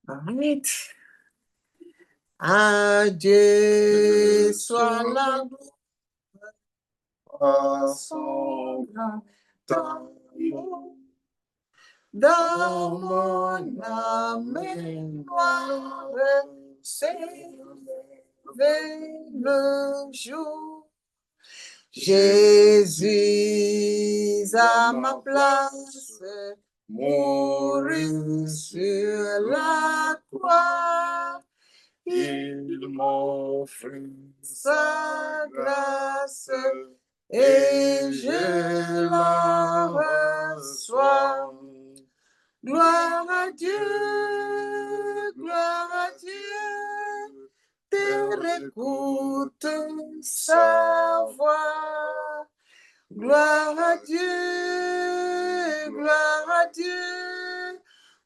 All right. À Dieu soit la gloire, son grand amour. Dans mon âme noire, s'élever le jour. Jésus à ma place, mourut sur la croix. Il m'offre sa grâce et je la reçois. Gloire à Dieu, terre écoute sa voix. Gloire à Dieu,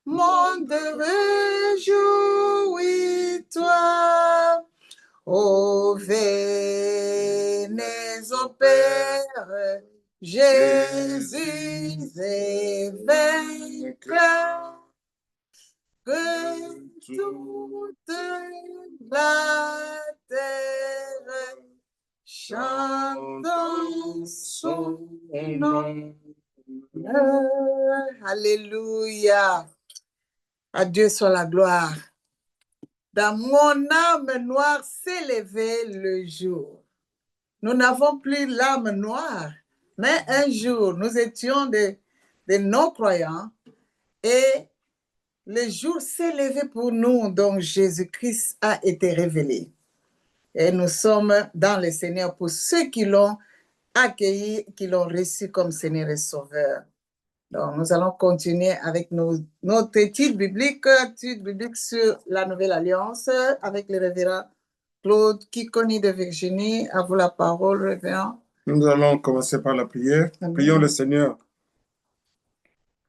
monde réjouis-toi. Ô venez au Père, Jésus est vainqueur, que toute la terre chante son nom. Alléluia. À Dieu soit la gloire. Dans mon âme noire s'est levé le jour. Nous n'avons plus l'âme noire, mais un jour, nous étions des non-croyants et le jour s'est levé pour nous, donc Jésus-Christ a été révélé. Et nous sommes dans le Seigneur pour ceux qui l'ont accueilli, qui l'ont reçu comme Seigneur et Sauveur. Donc, nous allons continuer avec notre étude biblique sur la Nouvelle Alliance avec le révérend Claude Kikoni de Virginie. À vous la parole, révérend. Nous allons commencer par la prière. Amen. Prions le Seigneur.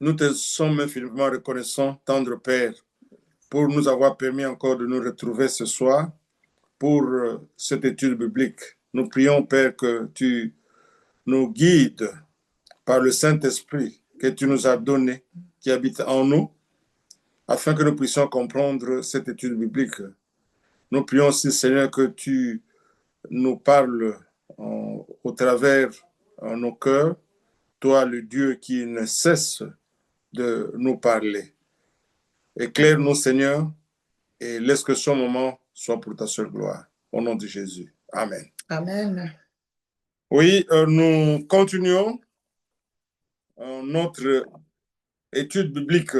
Nous te sommes infiniment reconnaissants, tendre Père, pour nous avoir permis encore de nous retrouver ce soir pour cette étude biblique. Nous prions, Père, que tu nous guides par le Saint-Esprit que tu nous as donné, qui habite en nous, afin que nous puissions comprendre cette étude biblique. Nous prions aussi, Seigneur, que tu nous parles au travers nos cœurs, toi, le Dieu qui ne cesse de nous parler. Éclaire-nous, Seigneur, et laisse que ce moment soit pour ta seule gloire. Au nom de Jésus. Amen. Amen. Oui, nous continuons notre étude biblique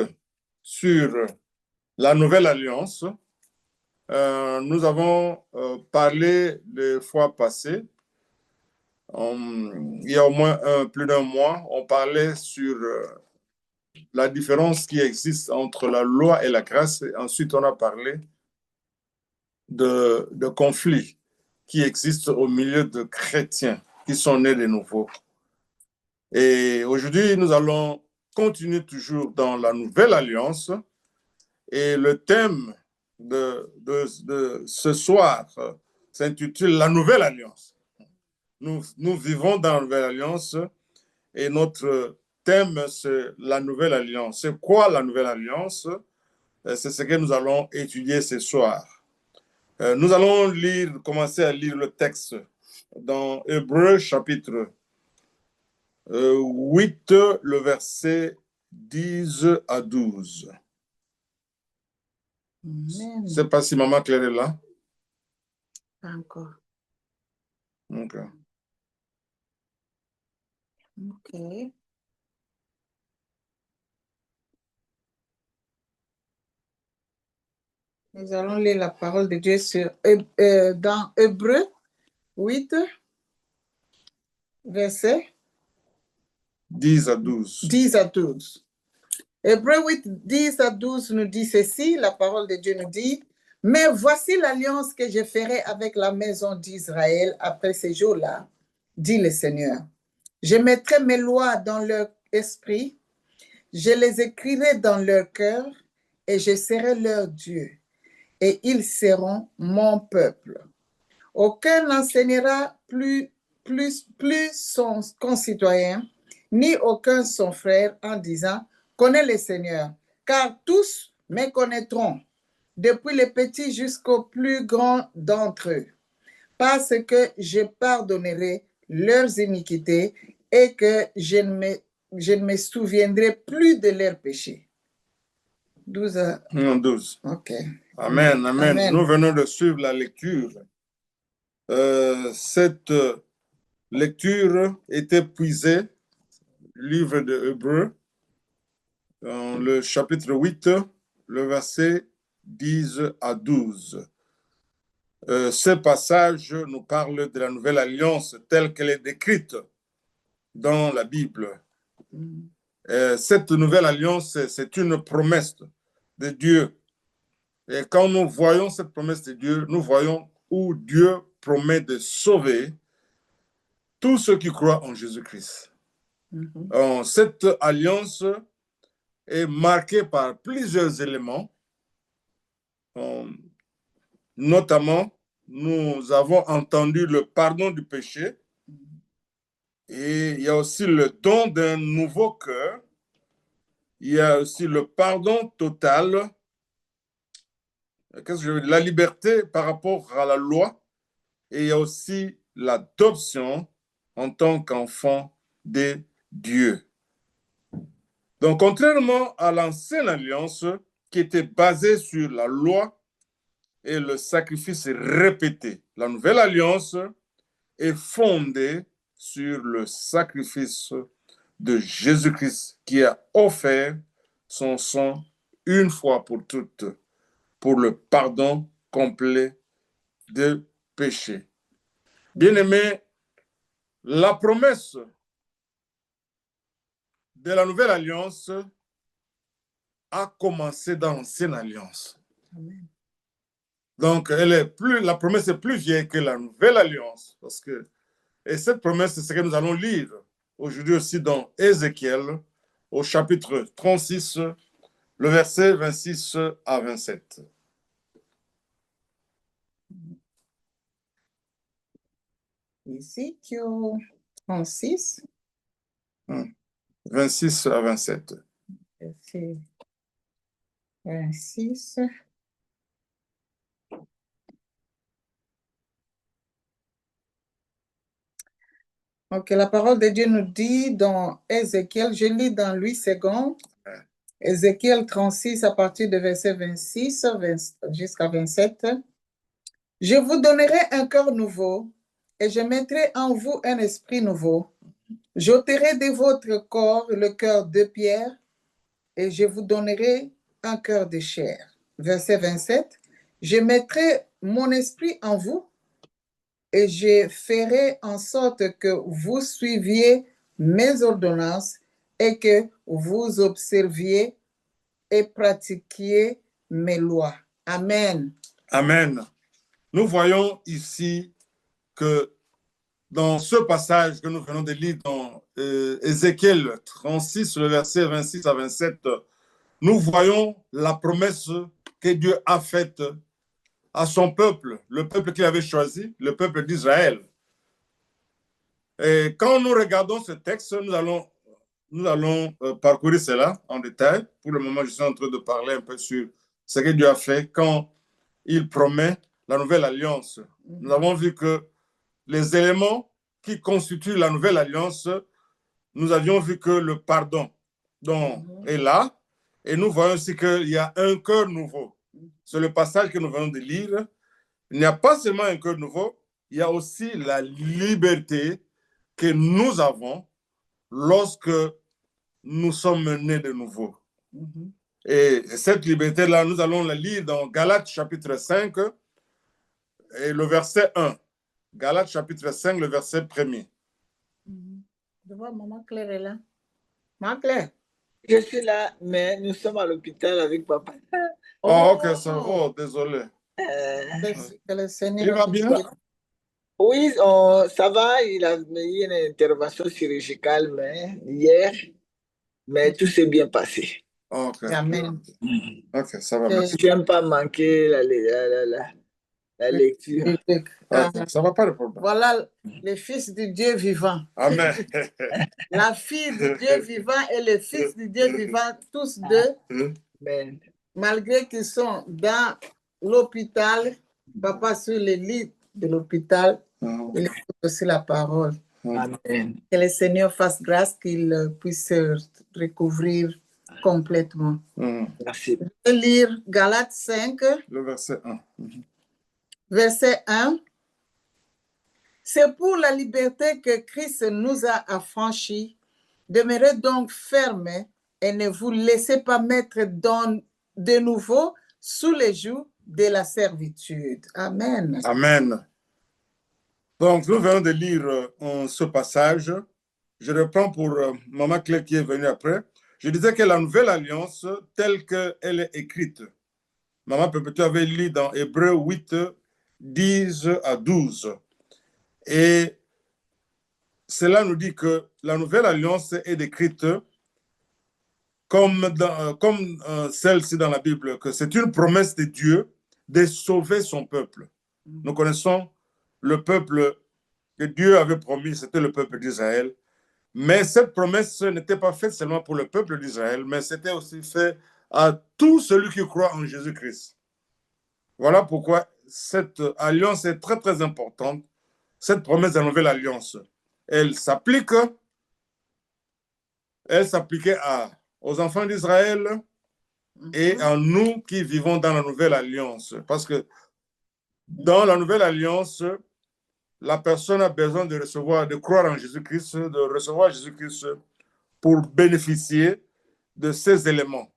sur la Nouvelle Alliance. Nous avons parlé les fois passées, il y a au moins plus d'un mois, on parlait sur la différence qui existe entre la loi et la grâce. Et ensuite, on a parlé de conflits qui existent au milieu de chrétiens qui sont nés de nouveau. Et aujourd'hui, nous allons continuer toujours dans la Nouvelle Alliance. Et le thème de ce soir s'intitule La Nouvelle Alliance. Nous vivons dans la Nouvelle Alliance et notre thème, c'est la Nouvelle Alliance. C'est quoi la Nouvelle Alliance? C'est ce que nous allons étudier ce soir. Nous allons commencer à lire le texte dans Hébreux chapitre 8, le verset 10 à 12. Je ne sais pas si Maman Claire est là. Pas encore. Ok. Nous allons lire la parole de Dieu dans Hébreux 8, verset 10 à 12. 10 à 12. Hébreux 8, 10 à 12 nous dit ceci, la parole de Dieu nous dit, « Mais voici l'alliance que je ferai avec la maison d'Israël après ces jours-là, dit le Seigneur. Je mettrai mes lois dans leur esprit, je les écrirai dans leur cœur, et je serai leur Dieu, et ils seront mon peuple. Aucun n'enseignera plus son concitoyen, ni aucun son frère en disant, connais le Seigneur, car tous me connaîtront, depuis les petits jusqu'aux plus grands d'entre eux, parce que je pardonnerai leurs iniquités et que je ne me souviendrai plus de leurs péchés. 12. 12. OK. Amen, amen. Amen. Nous venons de suivre la lecture. Cette lecture était puisée du livre de Hébreux, dans le chapitre 8, le verset 10 à 12. Ce passage nous parle de la nouvelle alliance telle qu'elle est décrite dans la Bible. Cette nouvelle alliance, c'est une promesse de Dieu. Et quand nous voyons cette promesse de Dieu, nous voyons où Dieu promet de sauver tous ceux qui croient en Jésus-Christ. Cette alliance est marquée par plusieurs éléments. Notamment, nous avons entendu le pardon du péché et il y a aussi le don d'un nouveau cœur. Il y a aussi le pardon total. Qu'est-ce que je veux dire? La liberté par rapport à la loi. Et il y a aussi l'adoption en tant qu'enfant de Dieu. Donc, contrairement à l'ancienne alliance qui était basée sur la loi et le sacrifice répété, la nouvelle alliance est fondée sur le sacrifice de Jésus-Christ qui a offert son sang une fois pour toutes pour le pardon complet de péché. Bien-aimés, la promesse de la nouvelle alliance a commencé dans l'ancienne alliance. Amen. Donc, la promesse est plus vieille que la nouvelle alliance. Et cette promesse, c'est ce que nous allons lire aujourd'hui aussi dans Ézéchiel, au chapitre 36, le verset 26 à 27. Ézéchiel 36. 26 à 27. Verset 26. Ok, la parole de Dieu nous dit dans Ézéchiel, je lis dans Louis II, Ézéchiel 36 à partir de verset 26 jusqu'à 27. Je vous donnerai un cœur nouveau et je mettrai en vous un esprit nouveau. J'ôterai de votre corps le cœur de pierre et je vous donnerai un cœur de chair. Verset 27. Je mettrai mon esprit en vous et je ferai en sorte que vous suiviez mes ordonnances et que vous observiez et pratiquiez mes lois. Amen. Amen. Nous voyons ici que dans ce passage que nous venons de lire dans Ézéchiel 36, le verset 26 à 27, nous voyons la promesse que Dieu a faite à son peuple, le peuple qu'il avait choisi, le peuple d'Israël. Et quand nous regardons ce texte, nous allons parcourir cela en détail. Pour le moment, je suis en train de parler un peu sur ce que Dieu a fait quand il promet la nouvelle alliance. Nous avons vu que les éléments qui constituent la nouvelle alliance, nous avions vu que le pardon est là, et nous voyons aussi qu'il y a un cœur nouveau. C'est le passage que nous venons de lire. Il n'y a pas seulement un cœur nouveau, il y a aussi la liberté que nous avons lorsque nous sommes nés de nouveau. Et cette liberté-là, nous allons la lire dans Galates chapitre 5 et le verset 1. Galates chapitre 5, le verset 1er. Je vois maman Claire est là. Maman Claire. Je suis là, mais nous sommes à l'hôpital avec papa. Oh, ok, ça va. Oh, désolé. Que le Seigneur Il va bien? Oui, ça va. Il a eu une intervention chirurgicale hier, mais tout s'est bien passé. Ok. Amen. Ok, ça va. Merci. Je n'aime pas manquer la lecture. Ça va pas le problème. Voilà le Fils du Dieu vivant. Amen. La fille du Dieu vivant et le Fils du Dieu vivant, tous deux. Amen. malgré qu'ils sont dans l'hôpital, papa sur le lit de l'hôpital, il écoute aussi la parole. Amen. Que le Seigneur fasse grâce qu'il puisse recouvrir complètement. Merci. Je vais lire Galates 5, Le verset 1. verset 1. C'est pour la liberté que Christ nous a affranchis. Demeurez donc fermes et ne vous laissez pas mettre de nouveau sous les jougs de la servitude. Amen. Amen. Donc, nous venons de lire ce passage. Je reprends pour Maman Claire qui est venue après. Je disais que la nouvelle alliance, telle qu'elle est écrite, Maman Perpétue avait lu dans Hébreux 8, 10 à 12. Et cela nous dit que la nouvelle alliance est décrite comme celle-ci dans la Bible, que c'est une promesse de Dieu de sauver son peuple. Nous connaissons le peuple que Dieu avait promis, c'était le peuple d'Israël. Mais cette promesse n'était pas faite seulement pour le peuple d'Israël, mais c'était aussi fait à tout celui qui croit en Jésus-Christ. Voilà pourquoi cette alliance est très, très importante. Cette promesse de la nouvelle alliance, elle s'appliquait aux enfants d'Israël et à nous qui vivons dans la nouvelle alliance. Parce que dans la nouvelle alliance, la personne a besoin de croire en Jésus-Christ, de recevoir Jésus-Christ pour bénéficier de ces éléments.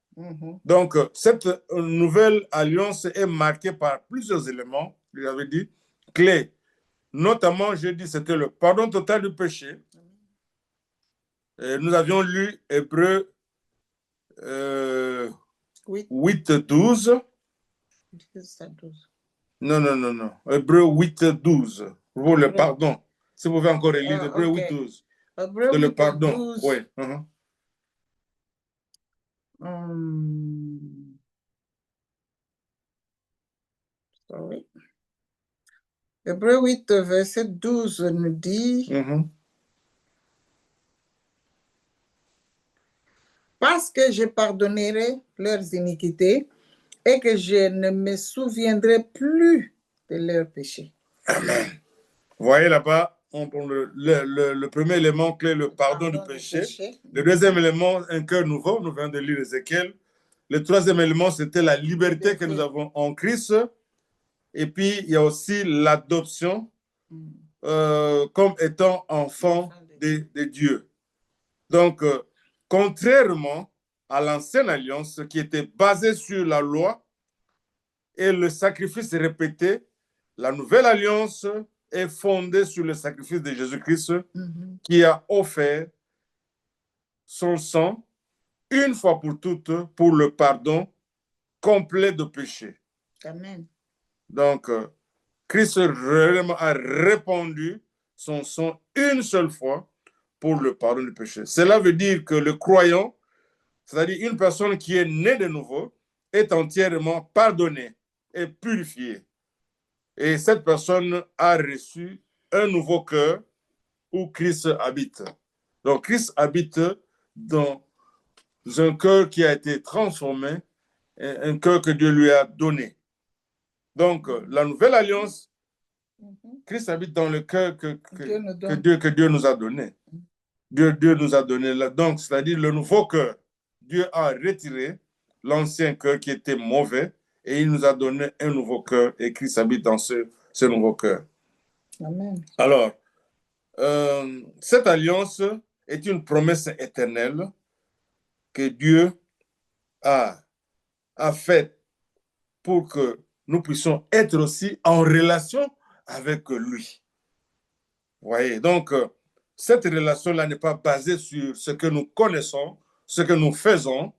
Donc, cette nouvelle alliance est marquée par plusieurs éléments, je l'avais dit, clés. Notamment, j'ai dit, c'était le pardon total du péché. Et nous avions lu Hébreux 8, 12. Non. Hébreux 8, 12. Pour le pardon. Si vous pouvez encore lire Hébreux 8, 12. Hébreux Le 8, pardon. 12. Oui. Sorry. Hébreux 8, verset 12 nous dit parce que je pardonnerai leurs iniquités et que je ne me souviendrai plus de leurs péchés. Amen. Vous voyez là-bas, le premier élément clé, le pardon du péché. Le deuxième élément, un cœur nouveau. Nous venons de lire Ézéchiel. Le troisième élément, c'était la liberté que nous avons en Christ. Et puis, il y a aussi l'adoption comme étant enfant de Dieu. Donc, contrairement à l'ancienne alliance qui était basée sur la loi et le sacrifice répété, la nouvelle alliance est fondée sur le sacrifice de Jésus-Christ qui a offert son sang une fois pour toutes pour le pardon complet de péché. Amen. Donc, Christ réellement a répandu son sang une seule fois pour le pardon du péché. Cela veut dire que le croyant, c'est-à-dire une personne qui est née de nouveau, est entièrement pardonnée et purifiée. Et cette personne a reçu un nouveau cœur où Christ habite. Donc, Christ habite dans un cœur qui a été transformé, un cœur que Dieu lui a donné. Donc, la nouvelle alliance, Christ habite dans le cœur que Dieu nous a donné. Dieu nous a donné là. Donc, c'est-à-dire le nouveau cœur. Dieu a retiré l'ancien cœur qui était mauvais et il nous a donné un nouveau cœur et Christ habite dans ce nouveau cœur. Amen. Alors, cette alliance est une promesse éternelle que Dieu a faite pour que nous puissions être aussi en relation avec lui. Vous voyez, donc, cette relation-là n'est pas basée sur ce que nous connaissons, ce que nous faisons,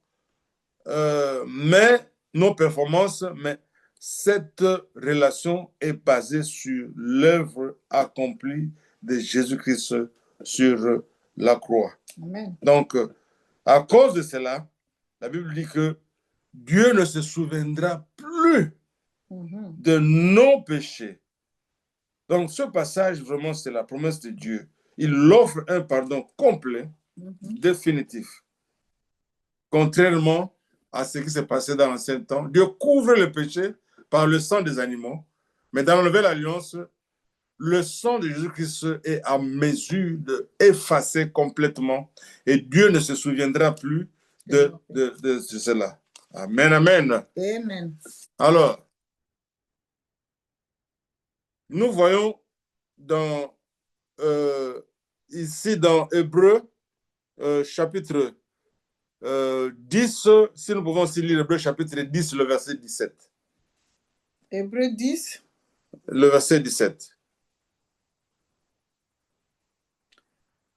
mais nos performances, mais cette relation est basée sur l'œuvre accomplie de Jésus-Christ sur la croix. Amen. Donc, à cause de cela, la Bible dit que Dieu ne se souviendra plus de nos péchés. Donc, ce passage, vraiment, c'est la promesse de Dieu. Il offre un pardon complet, définitif. Contrairement à ce qui s'est passé dans l'ancien temps. Dieu couvre le péché par le sang des animaux. Mais dans la Nouvelle Alliance, le sang de Jésus-Christ est à mesure d'effacer complètement et Dieu ne se souviendra plus de cela. Amen, amen. Amen. Alors, nous voyons ici dans Hébreux, chapitre 10, si nous pouvons aussi lire Hébreux chapitre 10, le verset 17. Hébreux 10. Le verset 17.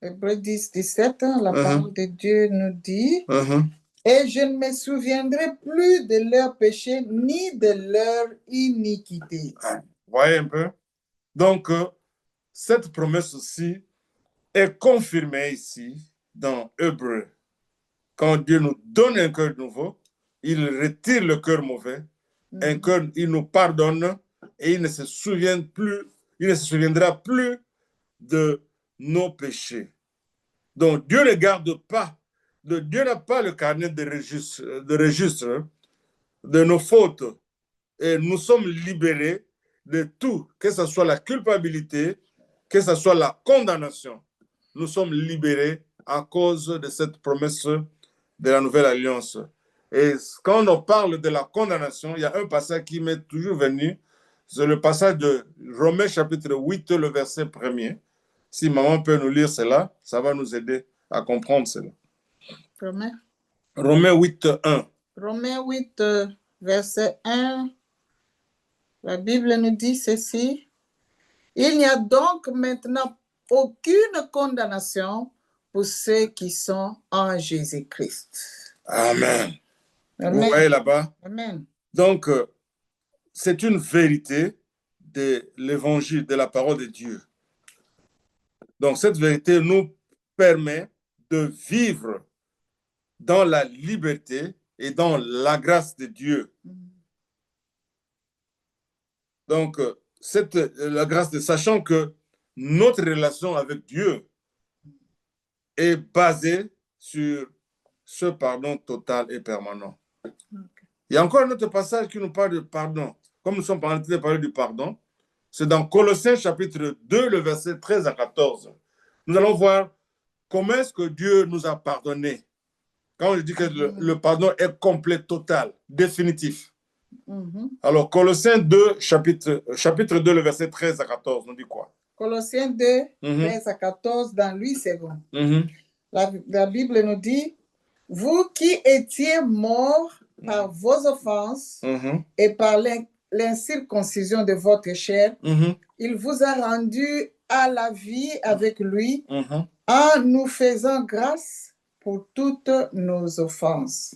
Hébreux 10, 17, la parole de Dieu nous dit, et je ne me souviendrai plus de leurs péchés ni de leur iniquité. Voyez un peu? Donc, cette promesse aussi est confirmée ici dans Hébreux. Quand Dieu nous donne un cœur nouveau, il retire le cœur mauvais, un cœur, il nous pardonne et il ne se souviendra plus de nos péchés. Donc, Dieu ne garde pas, Dieu n'a pas le carnet de registre de nos fautes. Et nous sommes libérés de tout, que ce soit la culpabilité, que ce soit la condamnation. Nous sommes libérés à cause de cette promesse de la Nouvelle Alliance. Et quand on parle de la condamnation, il y a un passage qui m'est toujours venu, c'est le passage de Romains chapitre 8, le verset 1er. Si maman peut nous lire cela, ça va nous aider à comprendre cela. Romains 8, 1. Romains 8, verset 1. La Bible nous dit ceci. Il n'y a donc maintenant aucune condamnation pour ceux qui sont en Jésus-Christ. Amen. Amen. Vous voyez là-bas? Amen. Donc, c'est une vérité de l'évangile, de la parole de Dieu. Donc, cette vérité nous permet de vivre dans la liberté et dans la grâce de Dieu. Donc, la grâce de sachant que notre relation avec Dieu est basée sur ce pardon total et permanent. Il y a encore un autre passage qui nous parle de pardon. Comme nous sommes en train de parler du pardon, c'est dans Colossiens chapitre 2, le verset 13 à 14. Nous allons voir comment est-ce que Dieu nous a pardonné. Quand je dis que le pardon est complet, total, définitif. Alors, Colossiens 2, chapitre 2, le verset 13 à 14, nous dit quoi? Colossiens 2, 13 à 14, dans 8 secondes. La Bible nous dit, vous qui étiez morts par vos offenses et par l'incirconcision de votre chair, il vous a rendu à la vie avec lui en nous faisant grâce pour toutes nos offenses.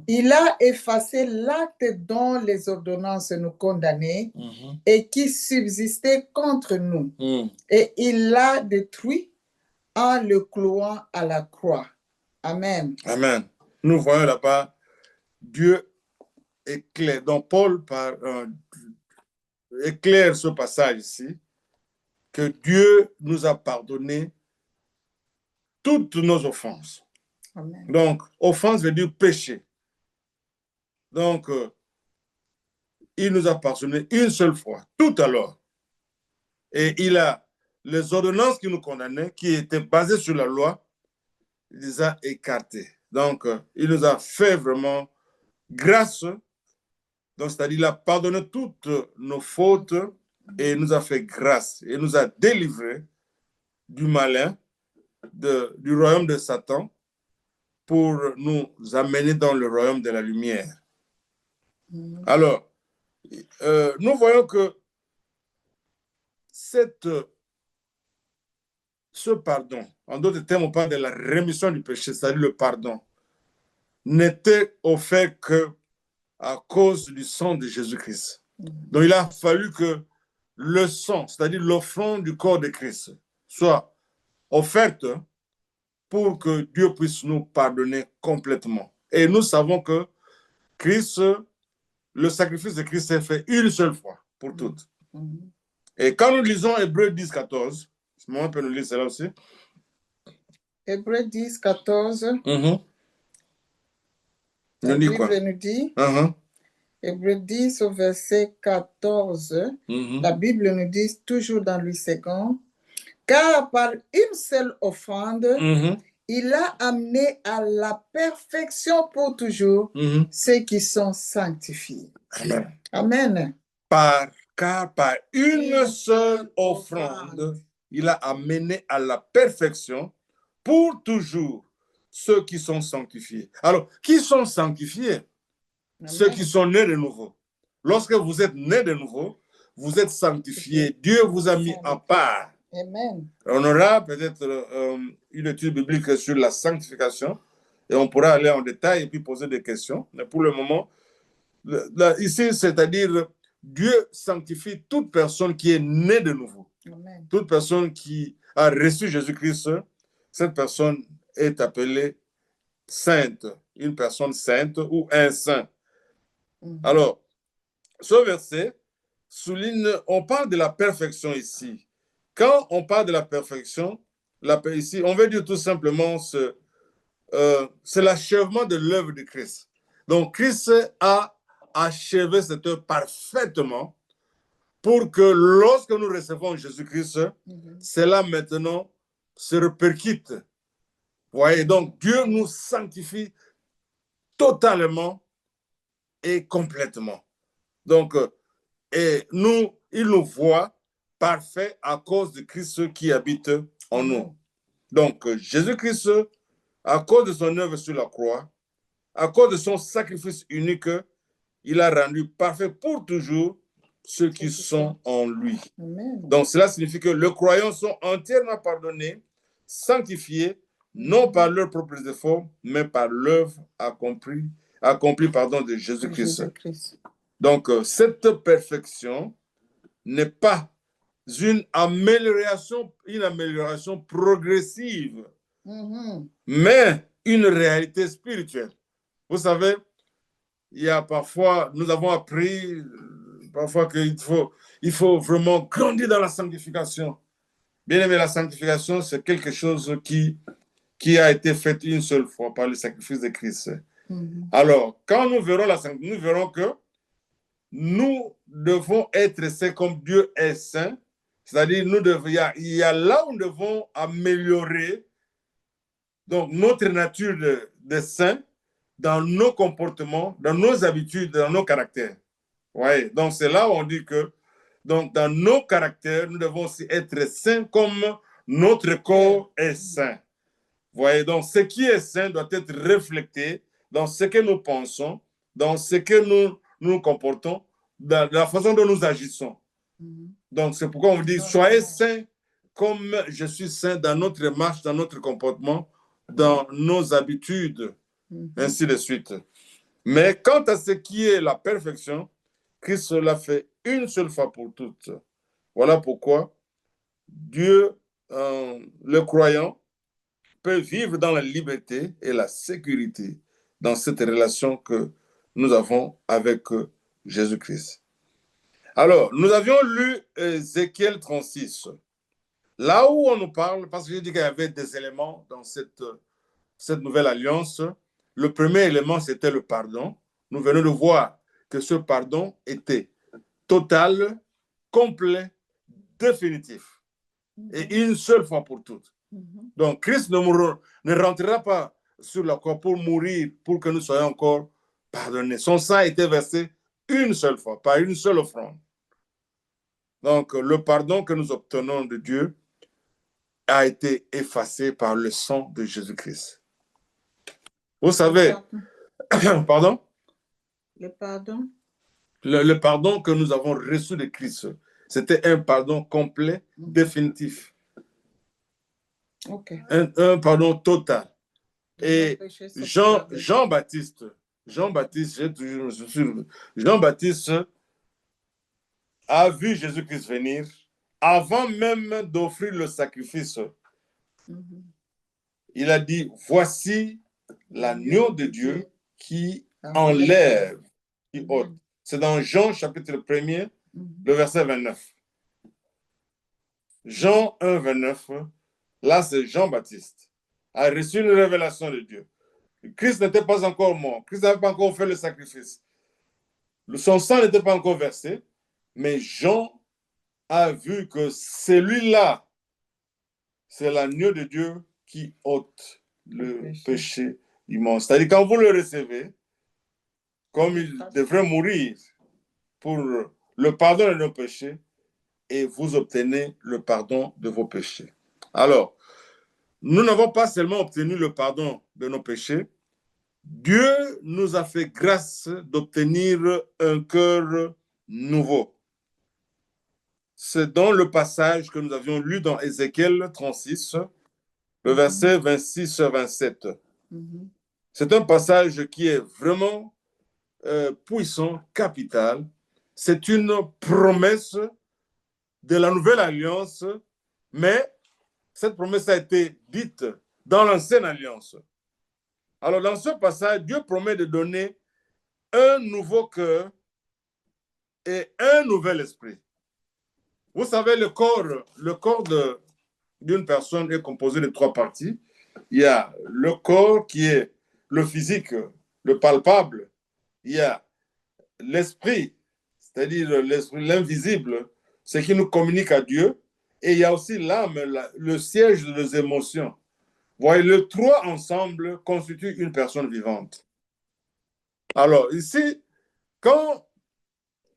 Il a effacé l'acte dont les ordonnances nous condamnaient et qui subsistait contre nous. Et il l'a détruit en le clouant à la croix. Amen. Amen. Nous voyons là-bas, Dieu éclaire. Donc Paul éclaire ce passage ici, que Dieu nous a pardonné toutes nos offenses. Amen. Donc, offense veut dire péché. Donc, il nous a pardonné une seule fois, tout alors. Et il a les ordonnances qui nous condamnaient, qui étaient basées sur la loi, il les a écartées. Donc, il nous a fait vraiment grâce. Donc, c'est-à-dire, il a pardonné toutes nos fautes et il nous a fait grâce. Il nous a délivrés du malin, du royaume de Satan, pour nous amener dans le royaume de la lumière. Alors, nous voyons que ce pardon, en d'autres termes, on parle de la rémission du péché, c'est-à-dire le pardon, n'était offert qu'à cause du sang de Jésus-Christ. Donc, il a fallu que le sang, c'est-à-dire l'offrande du corps de Christ, soit offerte pour que Dieu puisse nous pardonner complètement. Et nous savons que Christ, le sacrifice de Christ est fait une seule fois pour toutes. Et quand nous lisons Hébreux 10, 14, on peut nous lire cela aussi. Hébreux 10, 14. nous La dit quoi? Bible nous dit, Uh-huh. Hébreux 10 au verset 14, Mhm. la Bible nous dit, toujours dans Louis II, car par une seule offrande, Mhm. il a amené à la perfection pour toujours Mhm. ceux qui sont sanctifiés. Amen. Amen. Car par une seule offrande, il a amené à la perfection pour toujours ceux qui sont sanctifiés. Alors, qui sont sanctifiés? Ceux Amen. qui sont nés de nouveau. Lorsque vous êtes nés de nouveau, vous êtes sanctifiés. Dieu vous a mis à part. Amen. On aura peut-être une étude biblique sur la sanctification et on pourra aller en détail et puis poser des questions. Mais pour le moment, ici, c'est-à-dire Dieu sanctifie toute personne qui est née de nouveau. Amen. Toute personne qui a reçu Jésus-Christ, cette personne est appelée sainte, une personne sainte ou un saint. Alors, ce verset souligne, on parle de la perfection ici. Quand on parle de la perfection, ici, on veut dire tout simplement c'est l'achèvement de l'œuvre de Christ. Donc, Christ a achevé cette œuvre parfaitement pour que lorsque nous recevons Jésus-Christ, cela maintenant se répercute. Vous voyez, donc Dieu nous sanctifie totalement et complètement. Donc, et nous, il nous voit parfaits à cause de Christ qui habite en nous. Donc, Jésus-Christ, à cause de son œuvre sur la croix, à cause de son sacrifice unique, il a rendu parfait pour toujours ceux qui sont en lui. Amen. Donc, cela signifie que les croyants sont entièrement pardonnés, sanctifiés, non par leurs propres efforts, mais par l'œuvre accomplie de Jésus-Christ. Donc, cette perfection n'est pas une amélioration progressive, mais une réalité spirituelle. Vous savez, il y a parfois, nous avons appris parfois qu'il faut vraiment grandir dans la sanctification. Bien aimé, la sanctification, c'est quelque chose qui a été fait une seule fois par le sacrifice de Christ. Alors, quand nous verrons la sanctification, nous verrons que nous devons être saints comme Dieu est saint. C'est-à-dire, il y a là où nous devons améliorer donc, notre nature de saint dans nos comportements, dans nos habitudes, dans nos caractères. Ouais, donc c'est là où on dit que donc, dans nos caractères, nous devons aussi être saints comme notre corps est saint. Vous voyez, donc ce qui est saint doit être reflété dans ce que nous pensons, dans ce que nous comportons, dans la façon dont nous agissons. Donc c'est pourquoi on dit soyez saints comme je suis saint dans notre marche, dans notre comportement, dans nos habitudes, ainsi de suite. Mais quant à ce qui est la perfection, Christ l'a fait une seule fois pour toutes. Voilà pourquoi Dieu, le croyant, peut vivre dans la liberté et la sécurité dans cette relation que nous avons avec Jésus-Christ. Alors, nous avions lu Ézéchiel 36. Là où on nous parle, parce que j'ai dit qu'il y avait des éléments dans cette nouvelle alliance. Le premier élément, c'était le pardon. Nous venons de voir que ce pardon était total, complet, définitif et une seule fois pour toutes. Donc, Christ ne rentrera pas sur la croix pour mourir, pour que nous soyons encore pardonnés. Son sang a été versé une seule fois, par une seule offrande. Donc, le pardon que nous obtenons de Dieu a été effacé par le sang de Jésus-Christ. Vous savez, pardon? Le pardon? Le pardon que nous avons reçu de Christ, c'était un pardon complet, définitif. Okay. Un pardon total. Et Jean-Baptiste, Jean-Baptiste a vu Jésus-Christ venir avant même d'offrir le sacrifice. Il a dit, voici l'agneau de Dieu qui enlève, qui ôte. C'est dans Jean chapitre 1er, le verset 29. Jean 1, 29, là c'est Jean-Baptiste, a reçu une révélation de Dieu. Christ n'était pas encore mort. Christ n'avait pas encore fait le sacrifice. Son sang n'était pas encore versé. Mais Jean a vu que celui-là, c'est l'agneau de Dieu qui ôte le péché du monde. C'est-à-dire, quand vous le recevez, comme il devrait mourir pour le pardon de nos péchés, et vous obtenez le pardon de vos péchés. Alors, nous n'avons pas seulement obtenu le pardon de nos péchés, Dieu nous a fait grâce d'obtenir un cœur nouveau. C'est dans le passage que nous avions lu dans Ézéchiel 36, le verset 26 à 27. C'est un passage qui est vraiment puissant, capital. C'est une promesse de la nouvelle alliance, mais cette promesse a été dite dans l'ancienne alliance. Alors, dans ce passage, Dieu promet de donner un nouveau cœur et un nouvel esprit. Vous savez, le corps d'une personne est composé de 3 parties. Il y a le corps qui est le physique, le palpable. Il y a l'esprit, c'est-à-dire l'esprit, l'invisible, ce qui nous communique à Dieu. Et il y a aussi l'âme, le siège des émotions. Vous voyez, les 3 ensemble constituent une personne vivante. Alors ici, quand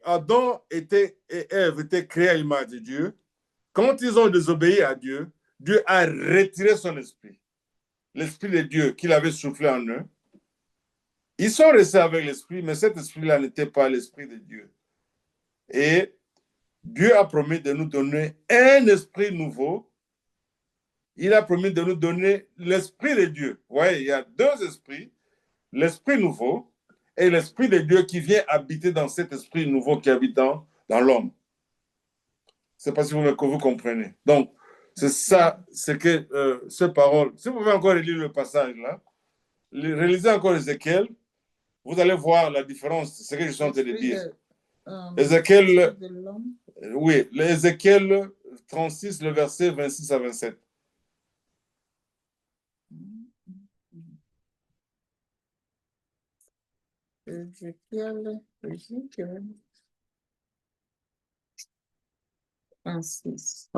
Adam et Ève étaient créés à l'image de Dieu, quand ils ont désobéi à Dieu, Dieu a retiré son esprit, l'esprit de Dieu qu'il avait soufflé en eux. Ils sont restés avec l'esprit, mais cet esprit-là n'était pas l'esprit de Dieu. Et Dieu a promis de nous donner un esprit nouveau. Il a promis de nous donner l'esprit de Dieu. Vous voyez, il y a 2 esprits, l'esprit nouveau et l'esprit de Dieu qui vient habiter dans cet esprit nouveau qui habite dans l'homme. Je ne sais pas si vous comprenez. Donc, c'est ça, c'est que ces paroles, si vous pouvez encore relire le passage là, réalisez encore Ézéchiel, vous allez voir la différence, c'est ce que je suis en train de dire. Ézéchiel, oui, Ézéchiel 36, le verset 26 à 27. Ézéchiel 36.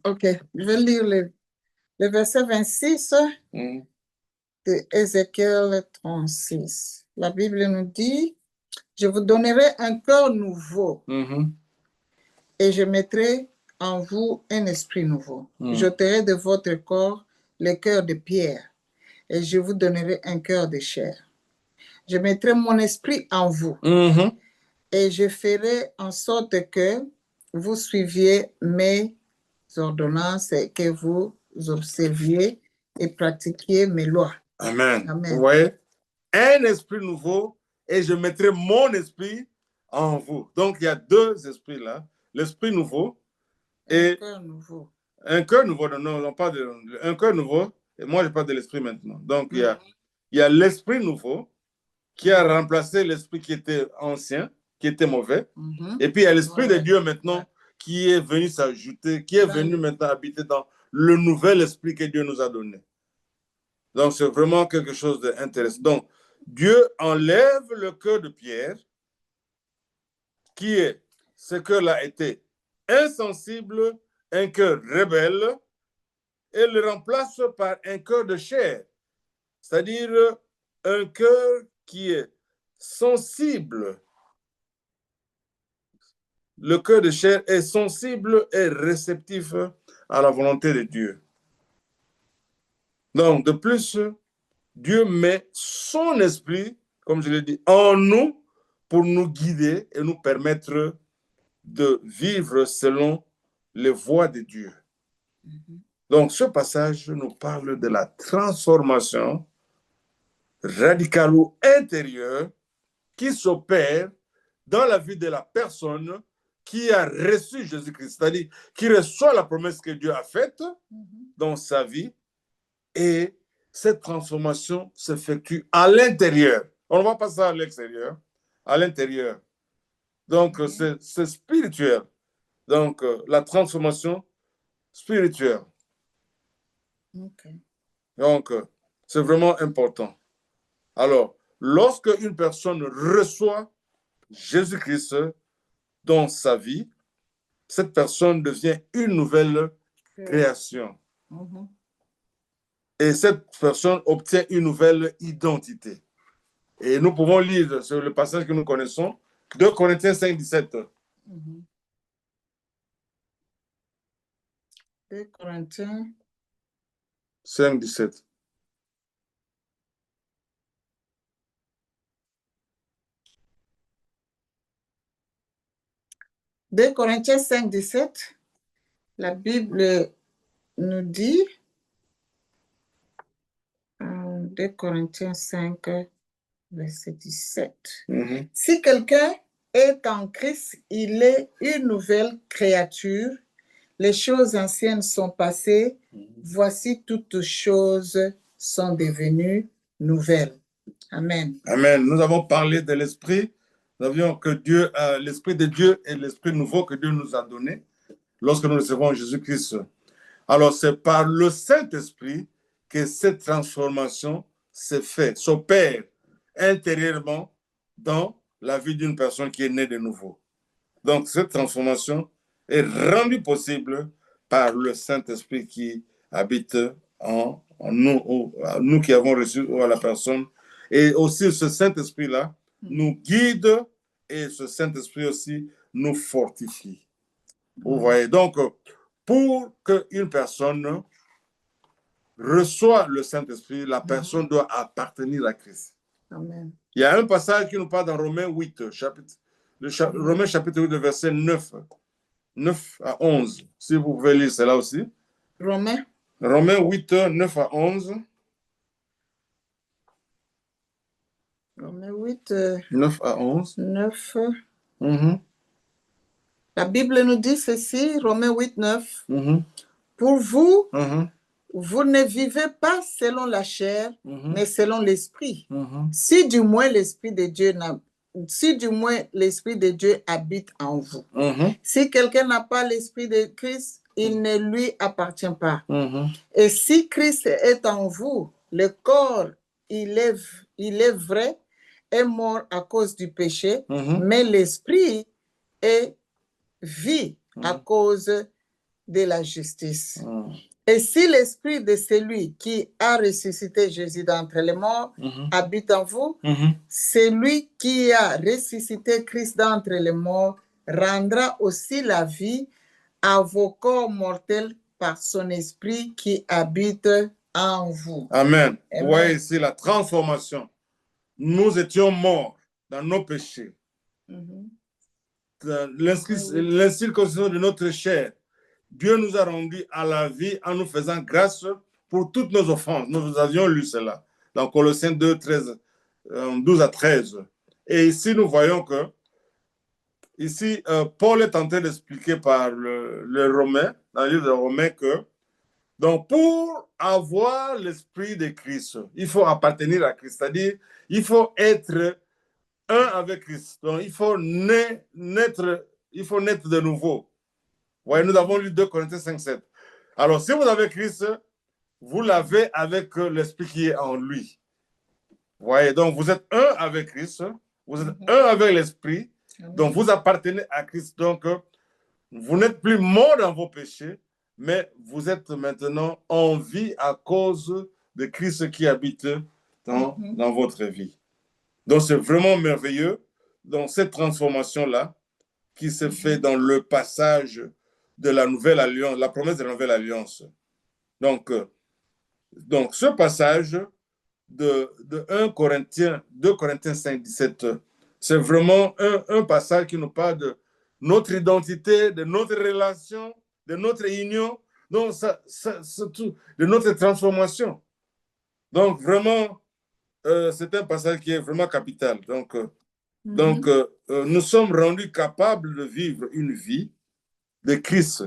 OK, je vais lire le verset 26 de Ézéchiel 36. La Bible nous dit, je vous donnerai un cœur nouveau et je mettrai en vous un esprit nouveau. J'ôterai de votre corps le cœur de pierre et je vous donnerai un cœur de chair. Je mettrai mon esprit en vous et je ferai en sorte que vous suiviez mes ordonnances et que vous observiez et pratiquiez mes lois. Amen. Amen. Vous voyez, un esprit nouveau et je mettrai mon esprit en vous. Donc, il y a 2 esprits là. L'esprit nouveau et un cœur nouveau. Un cœur nouveau, non, pas de, un cœur nouveau. Et moi, je parle de l'esprit maintenant. Donc, il y a l'esprit nouveau qui a remplacé l'esprit qui était ancien, qui était mauvais. Et puis, il y a l'esprit de Dieu maintenant qui est venu s'ajouter, qui est venu maintenant habiter dans le nouvel esprit que Dieu nous a donné. Donc, c'est vraiment quelque chose d'intéressant. Donc, Dieu enlève le cœur de pierre, qui est, ce cœur-là était insensible, un cœur rebelle, et le remplace par un cœur de chair, c'est-à-dire un cœur qui est sensible. Le cœur de chair est sensible et réceptif à la volonté de Dieu. Donc, de plus, Dieu met son esprit, comme je l'ai dit, en nous pour nous guider et nous permettre de vivre selon les voies de Dieu. Donc, ce passage nous parle de la transformation radicale ou intérieure qui s'opère dans la vie de la personne qui a reçu Jésus-Christ, c'est-à-dire qui reçoit la promesse que Dieu a faite dans sa vie, et cette transformation s'effectue à l'intérieur. On ne voit pas ça à l'extérieur, à l'intérieur. Donc, c'est spirituel. Donc, la transformation spirituelle. Ok. Donc, c'est vraiment important. Alors, lorsque une personne reçoit Jésus-Christ dans sa vie, cette personne devient une nouvelle création. Mhm. Et cette personne obtient une nouvelle identité. Et nous pouvons lire sur le passage que nous connaissons, 2 Corinthiens 5, 17. Mhm. 2 Corinthiens 5, 17. Deux Corinthiens 5, 17, la Bible nous dit, 2 Corinthiens 5, verset 17, Mhm. si quelqu'un est en Christ, il est une nouvelle créature. Les choses anciennes sont passées. Voici toutes choses sont devenues nouvelles. Amen. Amen. Nous avons parlé de l'esprit. Nous avions que Dieu, l'esprit de Dieu est l'esprit nouveau que Dieu nous a donné lorsque nous recevons Jésus-Christ. Alors, c'est par le Saint-Esprit que cette transformation s'est faite, s'opère intérieurement dans la vie d'une personne qui est née de nouveau. Donc, cette transformation est rendue possible par le Saint-Esprit qui habite en nous, nous qui avons reçu la personne. Et aussi, ce Saint-Esprit-là nous guide et ce Saint-Esprit aussi nous fortifie. Vous voyez, donc, pour qu'une personne reçoive le Saint-Esprit, la personne doit appartenir à Christ. Amen. Il y a un passage qui nous parle dans Romains 8, Romains chapitre 8, verset 9 à 11. Si vous pouvez lire cela aussi. Romains Romains 8, 9 à 11. Romains 8, 9 à 11. 9. Mhm, La Bible nous dit ceci, Romains 8, 9. mhm, Pour vous, mhm, vous ne vivez pas selon la chair, mhm, mais selon l'esprit. mhm. Si du moins l'esprit de Dieu habite en vous. Mhm, Si quelqu'un n'a pas l'esprit de Christ, il ne lui appartient pas. mhm. Et si Christ est en vous, le corps, il est vrai, est mort à cause du péché, Mhm. mais l'esprit est vie à cause de la justice. Mhm. Et si l'esprit de celui qui a ressuscité Jésus d'entre les morts Mhm. habite en vous, Mhm. celui qui a ressuscité Christ d'entre les morts rendra aussi la vie à vos corps mortels par son esprit qui habite en vous. Amen. Amen. Vous voyez ici la transformation. Nous étions morts dans nos péchés. Mhm. L'incirconcision de notre chair. Dieu nous a rendus à la vie en nous faisant grâce pour toutes nos offenses. Nous avions lu cela dans Colossiens 2, 13, 12 à 13. Et ici, nous voyons que ici, Paul est en train d'expliquer par le Romain, dans le livre de Romains, que donc pour avoir l'esprit de Christ, il faut appartenir à Christ, c'est-à-dire il faut être un avec Christ. Donc il faut naître de nouveau. Ouais, nous avons lu 2 Corinthiens 5, 7. Alors, si vous avez Christ, vous l'avez avec l'esprit qui est en lui. Vous voyez, donc vous êtes un avec Christ, vous êtes un avec l'esprit, donc vous appartenez à Christ. Donc, vous n'êtes plus mort dans vos péchés, mais vous êtes maintenant en vie à cause de Christ qui habite dans votre vie. Donc, c'est vraiment merveilleux. Donc, cette transformation-là, qui se fait dans le passage de la nouvelle alliance, la promesse de la nouvelle alliance. Donc ce passage de 1 Corinthiens, 2 Corinthiens 5, 17, c'est vraiment un passage qui nous parle de notre identité, de notre relation, de notre union, donc de notre transformation. Donc vraiment, c'est un passage qui est vraiment capital. Donc, nous sommes rendus capables de vivre une vie de Christ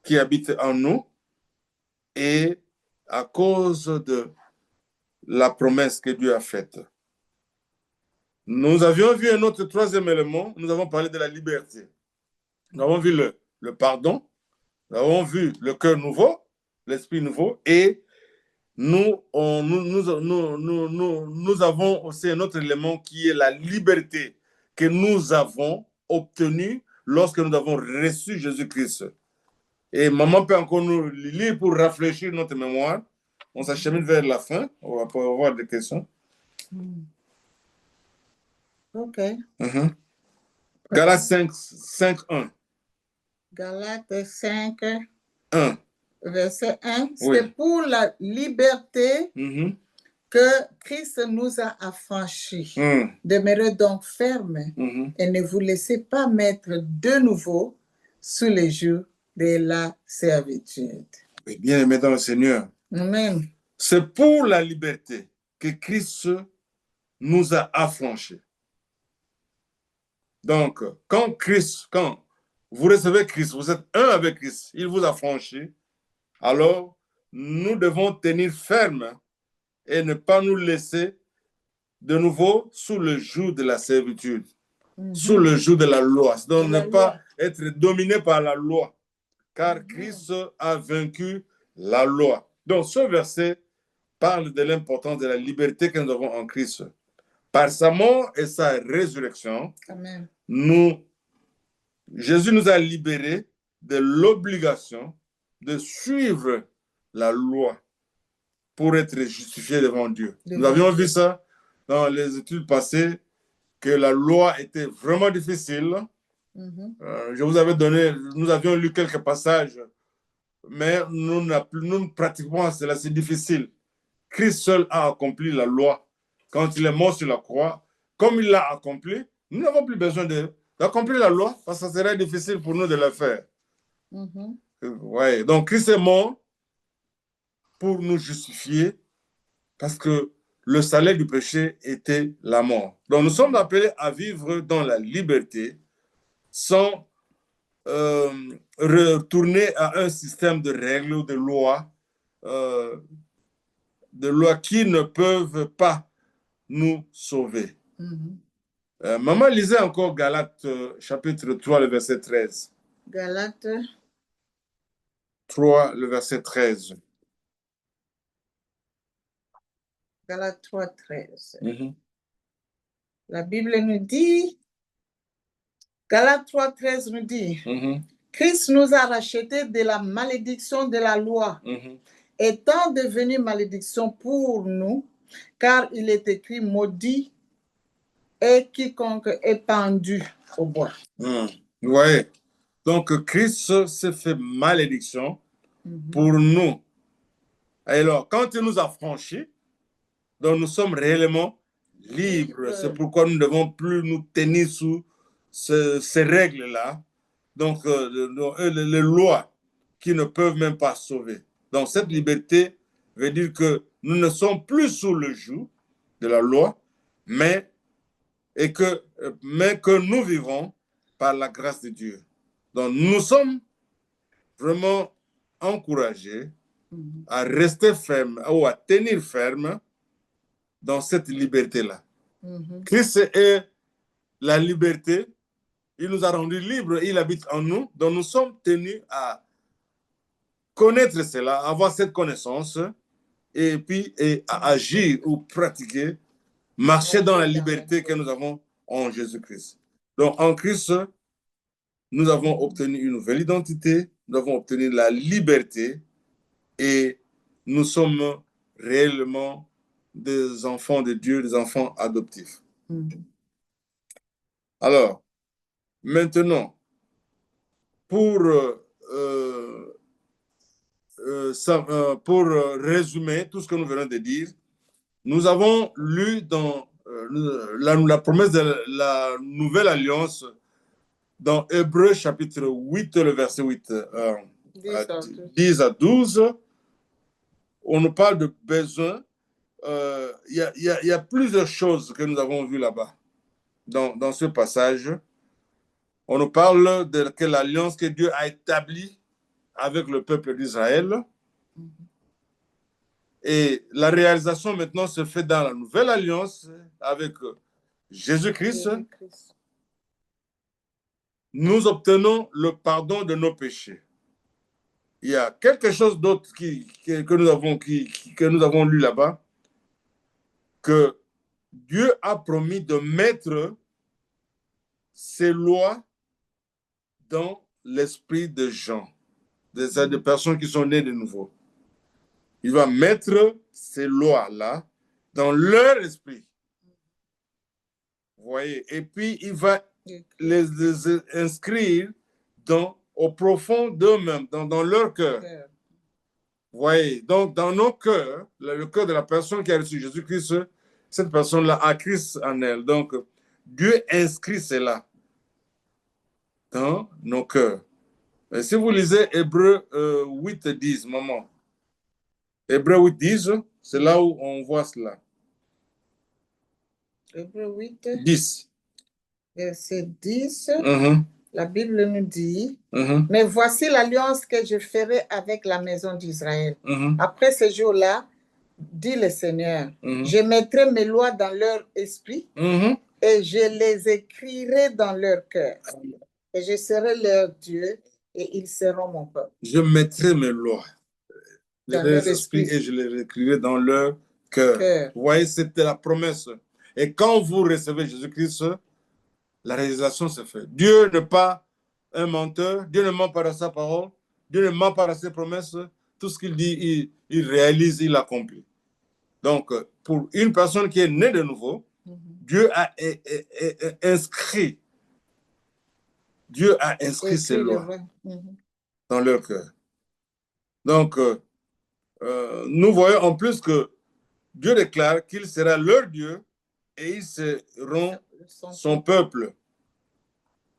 qui habite en nous et à cause de la promesse que Dieu a faite. Nous avions vu un autre troisième élément, nous avons parlé de la liberté. Nous avons vu le pardon, nous avons vu le cœur nouveau, l'esprit nouveau, et nous avons aussi un autre élément qui est la liberté que nous avons obtenue lorsque nous avons reçu Jésus-Christ. Et maman peut encore nous lire pour rafraîchir notre mémoire. On s'achemine vers la fin. On va pouvoir avoir des questions. OK. Galates 5, 1. Galates 5, 1. verset 1. Oui. C'est pour la liberté que Christ nous a affranchis. Demeurez donc fermes et ne vous laissez pas mettre de nouveau sous les jougs de la servitude. Et bien aimé dans le Seigneur, Amen. c'est pour la liberté que Christ nous a affranchis. Donc, quand vous recevez Christ, vous êtes un avec Christ, il vous a franchi, alors nous devons tenir ferme et ne pas nous laisser de nouveau sous le joug de la servitude, sous le joug de la loi. Donc, ne pas être dominé par la loi, car Christ a vaincu la loi. Donc, ce verset parle de l'importance de la liberté que nous avons en Christ. Par sa mort et sa résurrection, Amen. Jésus nous a libérés de l'obligation de suivre la loi pour être justifiés devant Dieu. Nous avions vu ça dans les études passées, que la loi était vraiment difficile. Nous avions lu quelques passages, mais nous ne pratiquons pas cela, c'est difficile. Christ seul a accompli la loi. Quand il est mort sur la croix, comme il l'a accompli, nous n'avons plus besoin d'accomplir la loi, parce que ça serait difficile pour nous de le faire. Ouais. Donc Christ est mort pour nous justifier, parce que le salaire du péché était la mort. Donc nous sommes appelés à vivre dans la liberté sans retourner à un système de règles ou de lois qui ne peuvent pas nous sauver. Maman lisait encore Galates chapitre 3, le verset 13. Galates 3, le verset 13. Galates 3, 13. La Bible nous dit, Galates 3, 13 nous dit, Christ nous a rachetés de la malédiction de la loi, étant devenu malédiction pour nous, car il est écrit maudit et quiconque est pendu au bois. Oui. Donc Christ s'est fait malédiction pour nous. Alors, quand il nous a franchis, donc nous sommes réellement libres. C'est pourquoi nous ne devons plus nous tenir sous ces règles-là. Donc, les lois qui ne peuvent même pas sauver. Donc, cette liberté veut dire que nous ne sommes plus sous le joug de la loi, mais que nous vivons par la grâce de Dieu. Donc, nous sommes vraiment encouragés à rester fermes ou à tenir ferme dans cette liberté-là. Christ est la liberté. Il nous a rendus libres, il habite en nous. Donc nous sommes tenus à connaître cela, avoir cette connaissance et puis à agir ou pratiquer, marcher dans la liberté que nous avons en Jésus-Christ. Donc en Christ, nous avons obtenu une nouvelle identité, nous avons obtenu la liberté et nous sommes réellement des enfants de Dieu, des enfants adoptifs. Alors, maintenant, pour résumer tout ce que nous venons de dire, nous avons lu dans la promesse de la nouvelle alliance dans Hébreux chapitre 8, le verset 8, 10 à 12. On nous parle de besoin. Il y a plusieurs choses que nous avons vues là-bas, dans ce passage. On nous parle de l'alliance que Dieu a établie avec le peuple d'Israël. Et la réalisation maintenant se fait dans la nouvelle alliance avec Jésus-Christ. nous obtenons le pardon de nos péchés. Il y a quelque chose d'autre que nous avons lu là-bas, que Dieu a promis de mettre ses lois dans l'esprit de gens, des personnes qui sont nées de nouveau. Il va mettre ces lois-là dans leur esprit. Vous voyez? Et puis, il va les inscrire au profond d'eux-mêmes, dans leur cœur. Vous voyez? Donc, dans nos cœurs, le cœur de la personne qui a reçu Jésus-Christ, cette personne-là a Christ en elle. Donc, Dieu inscrit cela dans nos cœurs. Et si vous lisez Hébreux 8, 10, maman. Hébreux 8, 10, c'est là où on voit cela. Hébreux 8, 10. verset 10, la Bible nous dit, mais voici l'alliance que je ferai avec la maison d'Israël. Après ce jour-là, dit le Seigneur, je mettrai mes lois dans leur esprit et je les écrirai dans leur cœur. Et je serai leur Dieu et ils seront mon peuple. Je mettrai mes lois dans leur esprit et je les écrirai dans leur cœur. Vous voyez, c'était la promesse. Et quand vous recevez Jésus-Christ, la réalisation se fait. Dieu n'est pas un menteur, Dieu ne ment pas dans sa parole, Dieu ne ment pas dans ses promesses. Tout ce qu'il dit, il réalise, il accomplit. Donc, pour une personne qui est née de nouveau, Dieu a inscrit ces lois dans leur cœur. Donc, nous voyons en plus que Dieu déclare qu'il sera leur Dieu et ils seront son peuple.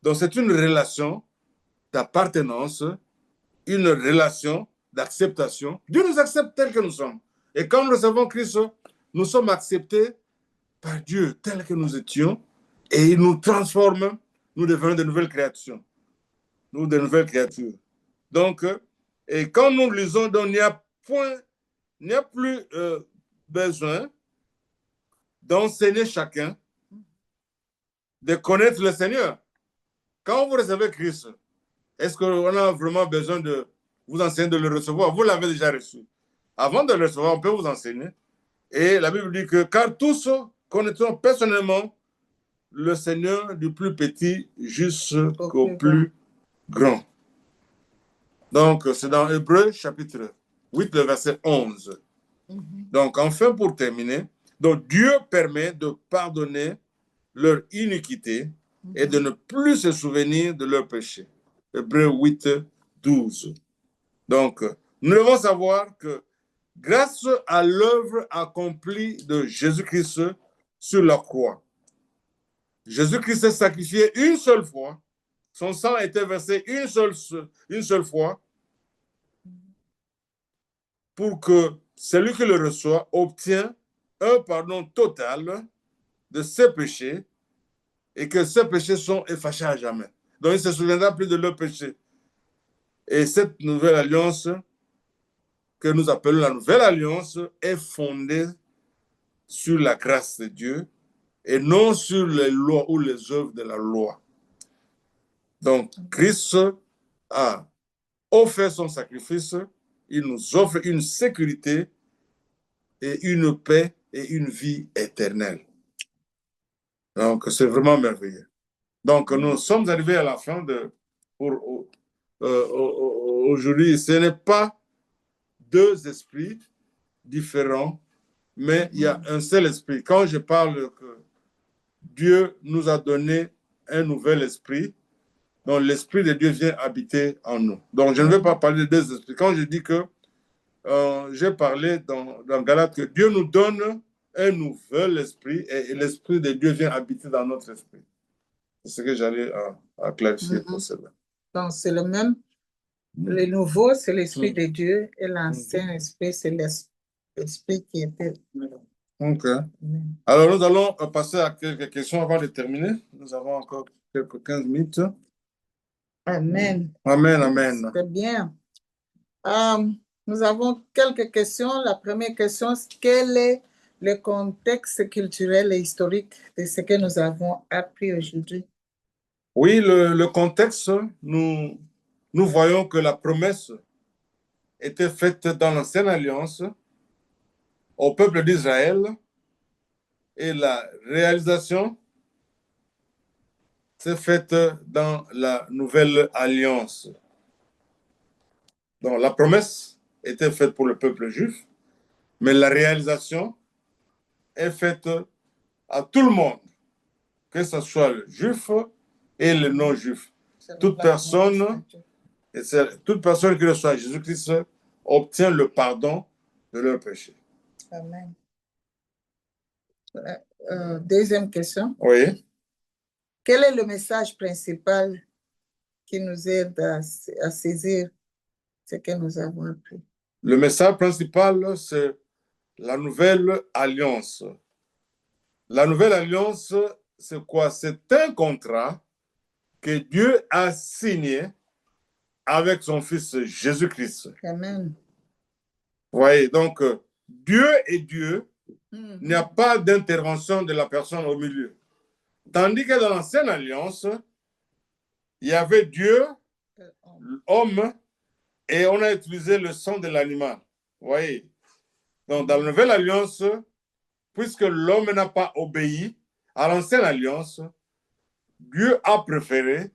Donc, c'est une relation d'appartenance, une relation d'acceptation. Dieu nous accepte tels que nous sommes. Et quand nous recevons Christ, nous sommes acceptés par Dieu tels que nous étions et il nous transforme, nous devenons de nouvelles créatures. Nous, de nouvelles créatures. Donc, et quand nous lisons, donc, il n'y a plus besoin d'enseigner chacun, de connaître le Seigneur. Quand vous recevez Christ, est-ce qu'on a vraiment besoin de vous enseigner de le recevoir? Vous l'avez déjà reçu. Avant de le recevoir, on peut vous enseigner. Et la Bible dit que car tous connaîtront personnellement le Seigneur du plus petit jusqu'au plus grand. Donc, c'est dans Hébreux chapitre 8, le verset 11. Donc, enfin, pour terminer, donc Dieu permet de pardonner leur iniquité et de ne plus se souvenir de leurs péchés. Hébreux 8, 12. Donc, nous devons savoir que grâce à l'œuvre accomplie de Jésus-Christ sur la croix, Jésus-Christ s'est sacrifié une seule fois, son sang a été versé une seule fois pour que celui qui le reçoit obtient un pardon total de ses péchés et que ces péchés sont effacés à jamais. Donc, il ne se souviendra plus de leurs péchés. Et cette nouvelle alliance, que nous appelons la nouvelle alliance, est fondée sur la grâce de Dieu et non sur les lois ou les œuvres de la loi. Donc, Christ a offert son sacrifice, il nous offre une sécurité et une paix et une vie éternelle. Donc, c'est vraiment merveilleux. Donc, nous sommes arrivés à la fin aujourd'hui. Ce n'est pas deux esprits différents, mais il y a un seul esprit. Quand je parle que Dieu nous a donné un nouvel esprit, donc l'esprit de Dieu vient habiter en nous. Donc, je ne vais pas parler de deux esprits. Quand je dis que j'ai parlé dans Galates que Dieu nous donne un nouvel esprit et l'esprit de Dieu vient habiter dans notre esprit. C'est ce que j'allais à clarifier pour cela. Donc, c'est le même. Le nouveau, c'est l'esprit de Dieu et l'ancien esprit, c'est l'esprit qui était. OK. Alors, nous allons passer à quelques questions avant de terminer. Nous avons encore quelques 15 minutes. Amen. Amen, amen. C'est bien. Nous avons quelques questions. La première question, c'est quel est le contexte culturel et historique de ce que nous avons appris aujourd'hui? Oui, le contexte, nous voyons que la promesse était faite dans l'Ancienne Alliance au peuple d'Israël et la réalisation s'est faite dans la Nouvelle Alliance. Donc, la promesse était faite pour le peuple juif, mais la réalisation est faite à tout le monde, que ce soit le juif et le non-juif. Toute personne qui reçoit Jésus-Christ obtient le pardon de leurs péchés. Amen. Deuxième question. Oui. Quel est le message principal qui nous aide à saisir ce que nous avons appris? Le message principal, c'est la nouvelle alliance. La nouvelle alliance, c'est quoi? C'est un contrat que Dieu a signé avec son Fils Jésus-Christ. Amen. Vous voyez, donc Dieu est Dieu. Il n'y a pas d'intervention de la personne au milieu. Tandis que dans l'Ancienne Alliance, il y avait Dieu, homme, et on a utilisé le sang de l'animal. Vous voyez? Donc, dans la Nouvelle Alliance, puisque l'homme n'a pas obéi à l'Ancienne Alliance, Dieu a préféré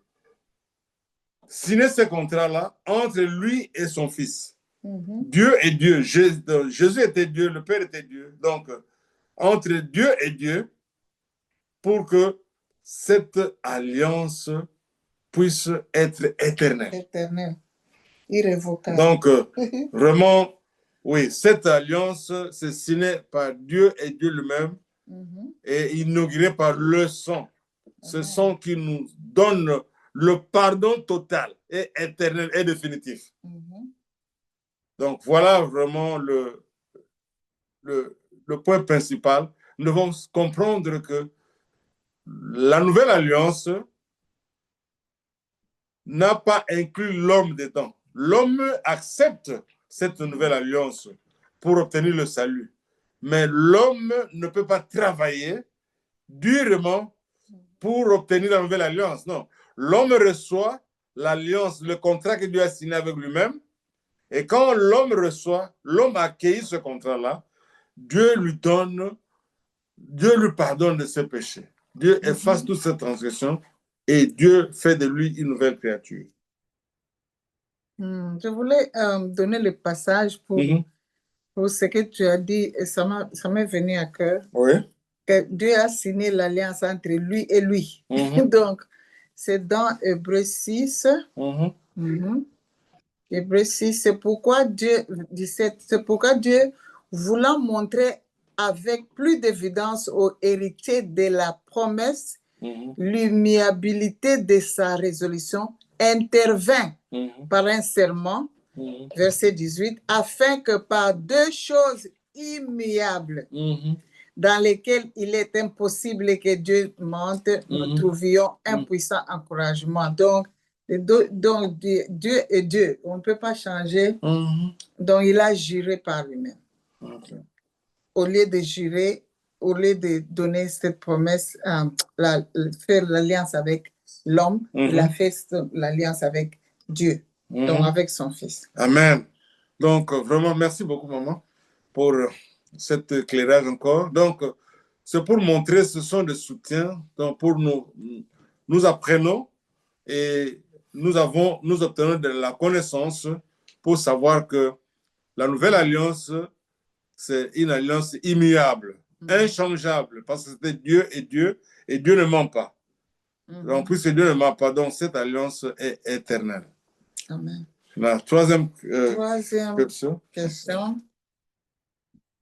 signer ce contrat-là entre lui et son Fils. Dieu est Dieu. Jésus était Dieu, le Père était Dieu. Donc, entre Dieu et Dieu, pour que cette alliance puisse être éternelle. Éternel, irrévocable. Donc, vraiment, oui, cette alliance, c'est signée par Dieu et Dieu lui-même et inaugurée par le sang. Ce sang qui nous donne le pardon total et éternel et définitif. Donc, voilà vraiment le point principal. Nous devons comprendre que la nouvelle alliance n'a pas inclus l'homme dedans. L'homme accepte cette nouvelle alliance pour obtenir le salut. Mais l'homme ne peut pas travailler durement pour obtenir la nouvelle alliance. Non. L'homme reçoit l'alliance, le contrat que Dieu a signé avec lui-même. Et quand l'homme reçoit, l'homme accueille ce contrat-là, Dieu lui pardonne de ses péchés. Dieu efface toutes ses transgressions et Dieu fait de lui une nouvelle créature. Je voulais donner le passage pour ce que tu as dit, et ça m'est venu à cœur. Oui. Que Dieu a signé l'alliance entre lui et lui. Donc, c'est dans Hébreux 6. Hébreux 6, c'est pourquoi Dieu, 17, c'est pourquoi Dieu, voulant montrer avec plus d'évidence aux héritiers de la promesse l'immuabilité de sa résolution, intervint par un serment, verset 18, afin que par deux choses immuables, dans lesquelles il est impossible que Dieu mente, nous trouvions un puissant encouragement. Donc, Dieu est Dieu, on ne peut pas changer. Donc, il a juré par lui-même. Au lieu de jurer, au lieu de donner cette promesse, faire l'alliance avec l'homme, il a fait l'alliance avec Dieu, donc avec son Fils. Amen. Donc, vraiment, merci beaucoup, maman, pour cet éclairage encore. Donc, c'est pour montrer ce sont des soutiens. Donc, pour nous apprenons et nous obtenons de la connaissance pour savoir que la nouvelle alliance, c'est une alliance immuable, inchangeable, parce que c'était Dieu et Dieu ne ment pas. Donc, puisque Dieu ne ment pas, donc cette alliance est éternelle. Amen. La troisième question.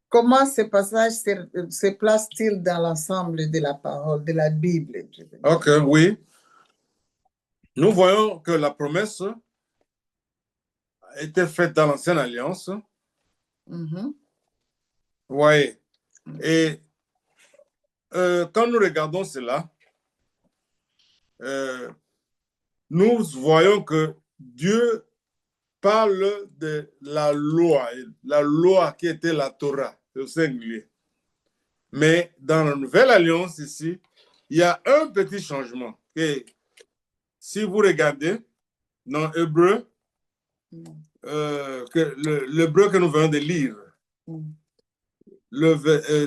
Comment ce passage se place-t-il dans l'ensemble de la parole, de la Bible? Ok, oui. Nous voyons que la promesse a été faite dans l'Ancienne Alliance. Oui. Et quand nous regardons cela, nous voyons que Dieu parle de la loi qui était la Torah, au singulier. Mais dans la Nouvelle Alliance ici, il y a un petit changement. si vous regardez dans Hébreu, l'Hébreu que nous venons de lire,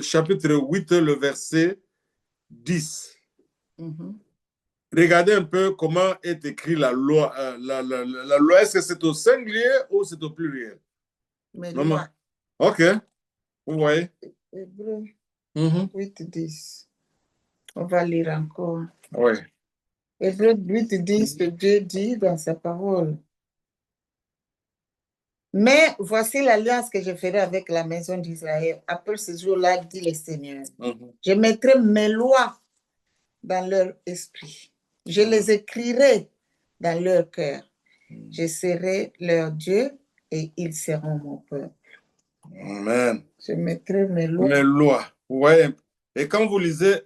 chapitre 8, le verset 10. Regardez un peu comment est écrit la loi. La loi, est-ce que c'est au singulier ou c'est au pluriel? Mais Non, loi. OK. Vous voyez? Hébreu 8, 10. On va lire encore. Oui. Hébreu 8, 10, que Dieu dit dans sa parole. Mais voici l'alliance que je ferai avec la maison d'Israël. Après ce jour-là, dit le Seigneur. Je mettrai mes lois dans leur esprit. Je les écrirai dans leur cœur. Je serai leur Dieu et ils seront mon peuple. Amen. Je mettrai mes lois. Mes lois. Ouais. Et quand vous lisez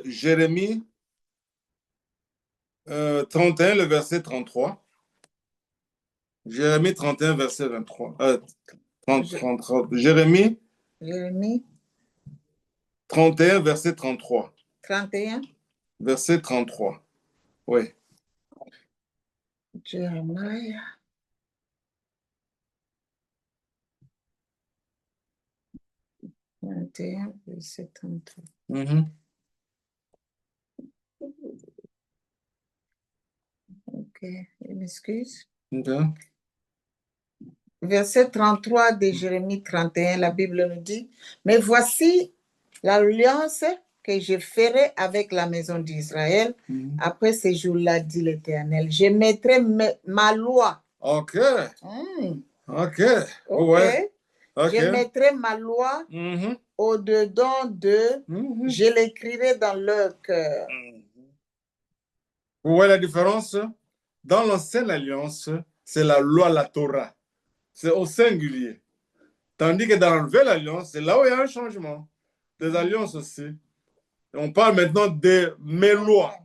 Jérémie 31, le verset 33, Jérémie 31, verset 23, 30. Jérémie 31, verset 33. 31. Verset 33. Oui. Jérémie. Verset 33. Ok, je m'excuse. Okay. Verset 33 de Jérémie 31, la Bible nous dit, mais voici l'alliance que je ferai avec la maison d'Israël après ces jours-là, dit l'Éternel. Je mettrai ma loi. OK. OK. Ouais. Okay. Je mettrai ma loi au-dedans d'eux. Je l'écrirai dans leur cœur. Vous voyez la différence? Dans l'ancienne alliance, c'est la loi, la Torah. C'est au singulier. Tandis que dans la nouvelle alliance, c'est là où il y a un changement. Des alliances aussi. On parle maintenant de mes lois.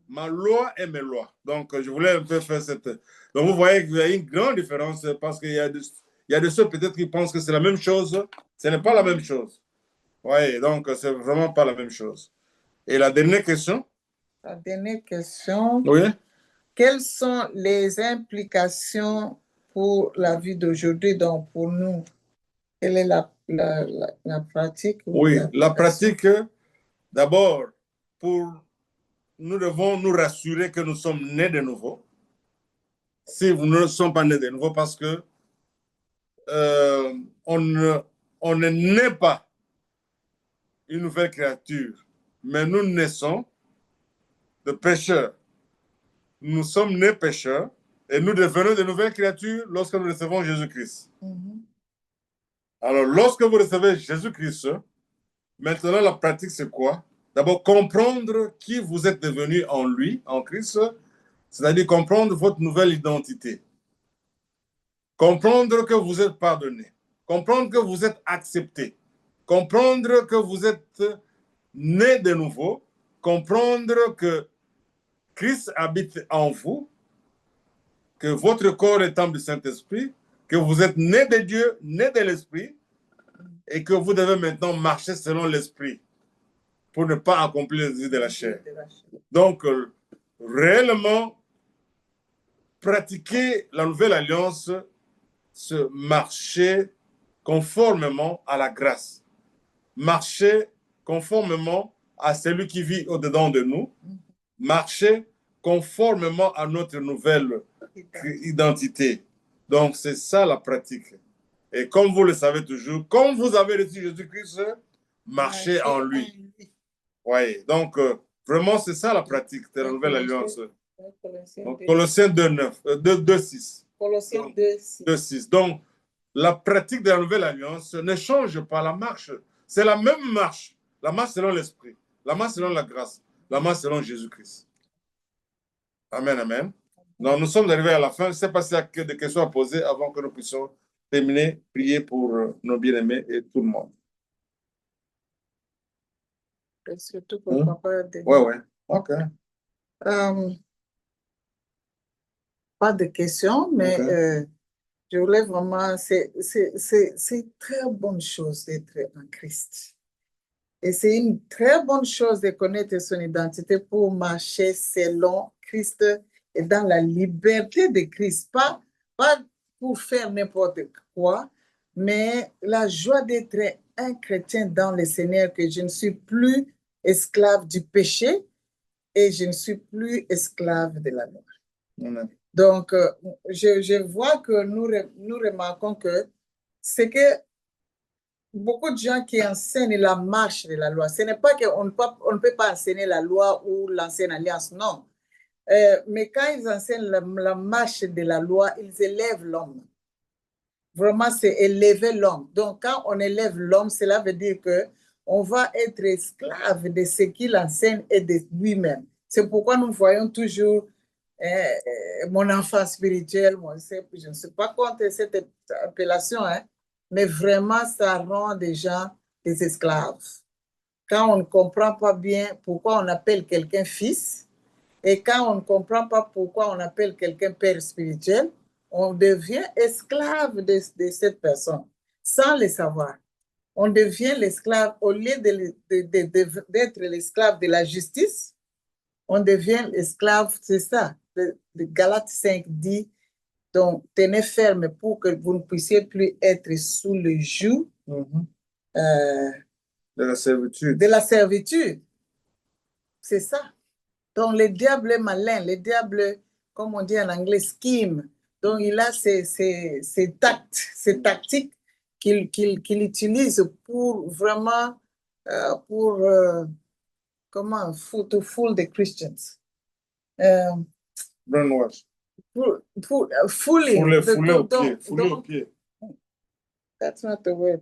Ma loi et mes lois. Donc, je voulais un peu faire cette... Donc, vous voyez qu'il y a une grande différence parce qu'il y a de ceux peut-être qui pensent que c'est la même chose. Ce n'est pas la même chose. Oui, donc, c'est vraiment pas la même chose. Et la dernière question? La dernière question. Oui. Quelles sont les implications pour la vie d'aujourd'hui, donc pour nous? Quelle est la pratique? Oui, la pratique, d'abord, nous devons nous rassurer que nous sommes nés de nouveau. Si vous ne sommes pas nés de nouveau, parce que on ne naît pas une nouvelle créature, mais nous naissons de pécheurs. Nous sommes nés pécheurs et nous devenons de nouvelles créatures lorsque nous recevons Jésus-Christ. Alors, lorsque vous recevez Jésus-Christ, maintenant la pratique c'est quoi? D'abord, comprendre qui vous êtes devenu en lui, en Christ, c'est-à-dire comprendre votre nouvelle identité. Comprendre que vous êtes pardonné. Comprendre que vous êtes accepté. Comprendre que vous êtes né de nouveau. Comprendre que Christ habite en vous, que votre corps est temple du Saint-Esprit, que vous êtes né de Dieu, né de l'Esprit, et que vous devez maintenant marcher selon l'Esprit pour ne pas accomplir les désirs de la chair. Donc, réellement, pratiquer la nouvelle alliance, se marcher conformément à la grâce. Marcher conformément à celui qui vit au-dedans de nous. Marcher conformément à notre nouvelle identité. Donc, c'est ça la pratique. Et comme vous le savez toujours, comme vous avez reçu Jésus-Christ, marchez en lui. Oui, donc vraiment, c'est ça la pratique de la nouvelle alliance. Donc, Colossiens 2:6. Colossiens 2:6. Donc, la pratique de la nouvelle alliance ne change pas la marche. C'est la même marche. La marche selon l'Esprit. La marche selon la grâce. La marche selon Jésus-Christ. Amen, amen. Donc, nous sommes arrivés à la fin. Je ne sais pas s'il y a des questions à poser avant que nous puissions terminer, prier pour nos bien-aimés et tout le monde. Et surtout pour papa. Oui. OK. Pas de questions, mais Okay. je voulais vraiment, c'est très bonne chose d'être en Christ. Et c'est une très bonne chose de connaître son identité pour marcher selon Christ et dans la liberté de Christ. Pas pour faire n'importe quoi, mais la joie d'être un chrétien dans le Seigneur, que je ne suis plus esclave du péché et je ne suis plus esclave de la loi. Amen. Donc, je vois que nous remarquons que c'est que beaucoup de gens qui enseignent la marche de la loi, ce n'est pas qu'on ne peut pas enseigner la loi ou l'ancienne alliance, non. Mais quand ils enseignent la marche de la loi, ils élèvent l'homme. Vraiment, c'est élever l'homme. Donc, quand on élève l'homme, cela veut dire que on va être esclave de ce qu'il enseigne et de lui-même. C'est pourquoi nous voyons toujours mon enfant spirituel. Moi, je ne suis pas contre cette appellation, hein, mais vraiment, ça rend des gens des esclaves. Quand on ne comprend pas bien pourquoi on appelle quelqu'un fils, et quand on ne comprend pas pourquoi on appelle quelqu'un père spirituel, on devient esclave de cette personne, sans le savoir. On devient l'esclave, au lieu d'être l'esclave de la justice, on devient l'esclave, c'est ça. Le Galates 5 dit, donc tenez ferme pour que vous ne puissiez plus être sous le joug De la servitude. de la servitude. C'est ça. Donc, le diable est malin, le diable, comme on dit en anglais, scheme. Donc, il a ses tactiques qu'il utilise pour vraiment, comment, to fool the Christians. Brainwash. Fooling. Fouler au pied. Fouler au pied. That's not the word.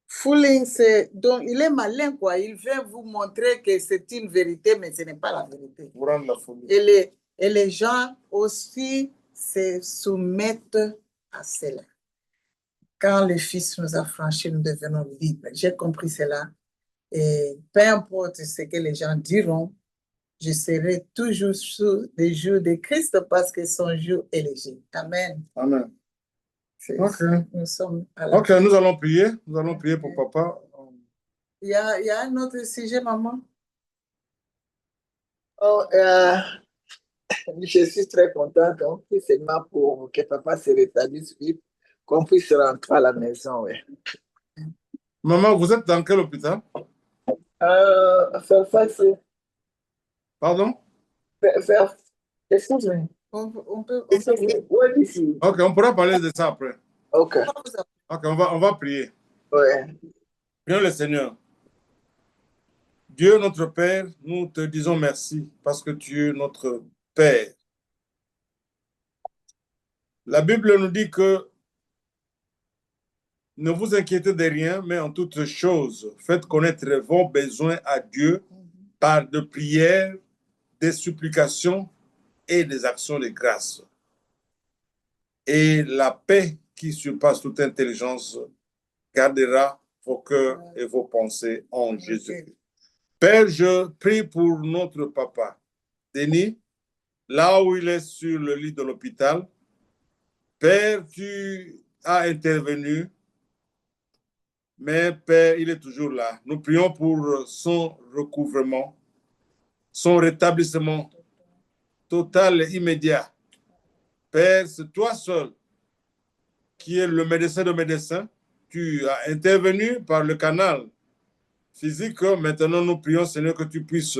Fooling, donc il est malin, quoi. Il vient vous montrer que c'est une vérité, mais ce n'est pas la vérité. Vous rendre la folie. Et les gens aussi se soumettent à cela. Quand le Fils nous a franchis, nous devenons libres. J'ai compris cela. Et peu importe ce que les gens diront, je serai toujours sous les jours de Christ parce que son jour est léger. Amen. Amen. Ok. Nous sommes à la Ok, nous allons prier. Nous allons prier pour papa. Il y a un autre sujet, maman? Oh, je suis très contente, donc seulement pour que papa se rétablisse vite, qu'on puisse rentrer à la maison. Ouais. Maman, vous êtes dans quel hôpital? Fairfax, Pardon? excuse-moi. On peut Ouais, ici. Ok, on pourra parler de ça après. Ok, Ok, on va prier. ouais. Prions le Seigneur. Dieu, notre Père, nous te disons merci parce que tu es notre Père. La Bible nous dit que ne vous inquiétez de rien, mais en toutes choses, faites connaître vos besoins à Dieu par de prières, des supplications et des actions de grâce. Et la paix qui surpasse toute intelligence gardera vos cœurs et vos pensées en Jésus. Père, je prie pour notre papa, Denis, là où il est sur le lit de l'hôpital. Père, tu as intervenu, mais Père, il est toujours là. Nous prions pour son recouvrement, son rétablissement total et immédiat. Père, c'est toi seul qui es le médecin de médecins. Tu as intervenu par le canal physique. Maintenant, nous prions, Seigneur, que tu puisses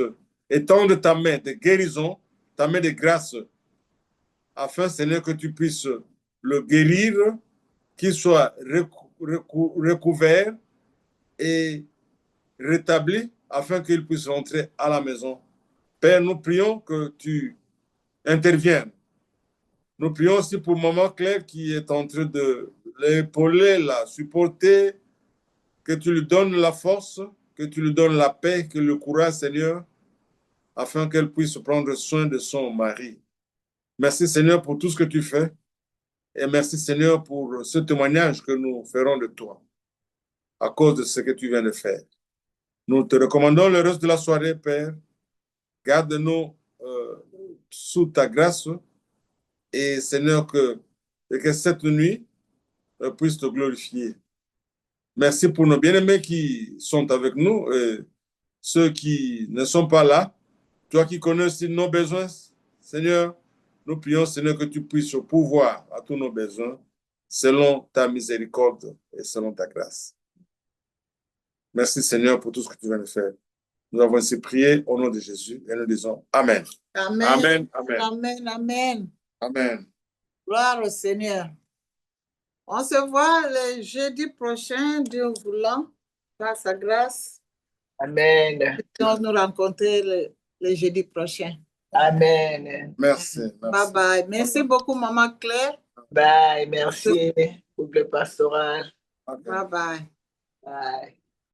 étendre ta main de guérison, ta main de grâce, afin, Seigneur, que tu puisses le guérir, qu'il soit recouvert et rétabli, afin qu'il puisse rentrer à la maison. Père, nous prions que tu interviennes. Nous prions aussi pour Maman Claire qui est en train de l'épauler, la supporter, que tu lui donnes la force, que tu lui donnes la paix, que le courage, Seigneur, afin qu'elle puisse prendre soin de son mari. Merci, Seigneur, pour tout ce que tu fais. Et merci, Seigneur, pour ce témoignage que nous ferons de toi à cause de ce que tu viens de faire. Nous te recommandons le reste de la soirée, Père. Garde-nous sous ta grâce et, Seigneur, que cette nuit puisse te glorifier. Merci pour nos bien-aimés qui sont avec nous et ceux qui ne sont pas là. Toi qui connais aussi nos besoins, Seigneur, nous prions, Seigneur, que tu puisses pourvoir à tous nos besoins selon ta miséricorde et selon ta grâce. Merci, Seigneur, pour tout ce que tu viens de faire. Nous avons ainsi prié au nom de Jésus et nous disons Amen. Amen. Amen. Amen. Amen. Amen. Amen. Gloire au Seigneur. On se voit le jeudi prochain, Dieu voulant, par sa grâce. Amen. On nous rencontrer le jeudi prochain. Amen. Merci. Bye bye. Merci beaucoup, Maman Claire. Bye. Merci. Couple pastoral. Okay. Bye bye. Bye.